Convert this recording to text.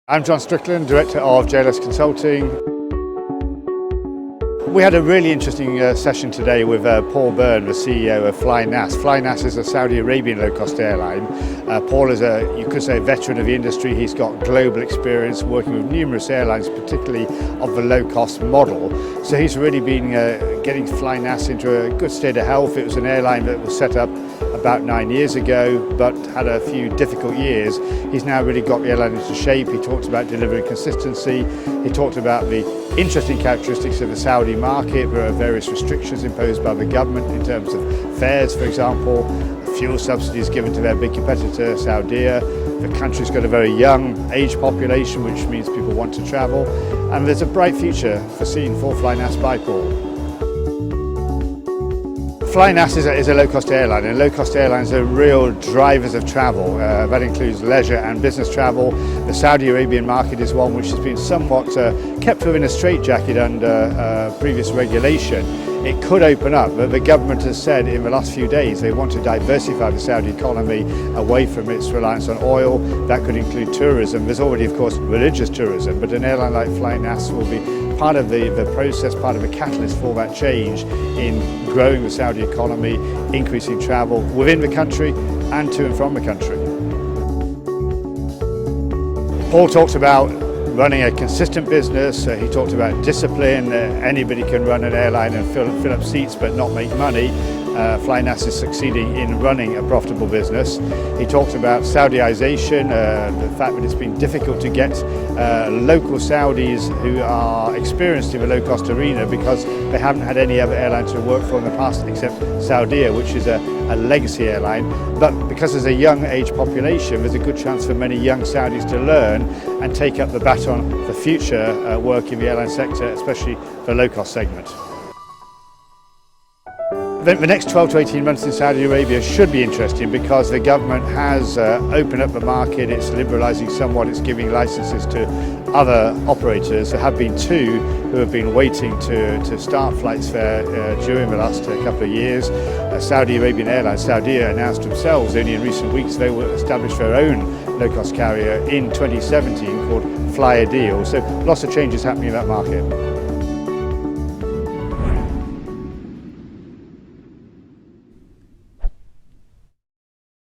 I'm John Strickland, Director of JLS Consulting. We had a really interesting session today with Paul Byrne, the CEO of FlyNAS. FlyNAS is a Saudi Arabian low-cost airline. Paul is you could say, a veteran of the industry. He's got global experience working with numerous airlines, particularly of the low-cost model. So he's really been getting FlyNAS into a good state of health. It was an airline that was set up about 9 years ago, but had a few difficult years. He's now really got the airline into shape. He talked about delivering consistency. He talked about the interesting characteristics of the Saudi market. There are various restrictions imposed by the government in terms of fares, for example, fuel subsidies given to their big competitor, Saudi. The country's got a very young age population, which means people want to travel. And there's a bright future foreseen for FlyNAS by Paul. FlyNAS is a low-cost airline, and low-cost airlines are real drivers of travel. That includes leisure and business travel. The Saudi Arabian market is one which has been somewhat kept within a straitjacket under previous regulation. It could open up, but the government has said in the last few days they want to diversify the Saudi economy away from its reliance on oil. That could include tourism. There's already, of course, religious tourism, but an airline like FlyNAS will be part of the process, part of the catalyst for that change in growing the Saudi economy, increasing travel within the country and to and from the country. Paul talked about running a consistent business. He talked about discipline. Anybody can run an airline and fill up seats but not make money. FlyNAS is succeeding in running a profitable business. He talked about Saudiization, the fact that it's been difficult to get local Saudis who are experienced in the low-cost arena because they haven't had any other airline to work for in the past except Saudi, which is a legacy airline. But because there's a young age population, there's a good chance for many young Saudis to learn and take up the baton for future work in the airline sector, especially the low-cost segment. The next 12 to 18 months in Saudi Arabia should be interesting because the government has opened up the market. It's liberalising somewhat. It's giving licenses to other operators. There have been two who have been waiting to start flights there during the last couple of years. Saudi Arabian Airlines, Saudi, announced themselves only in recent weeks they will establish their own low-cost carrier in 2017 called Fly a Deal. So lots of changes happening in that market.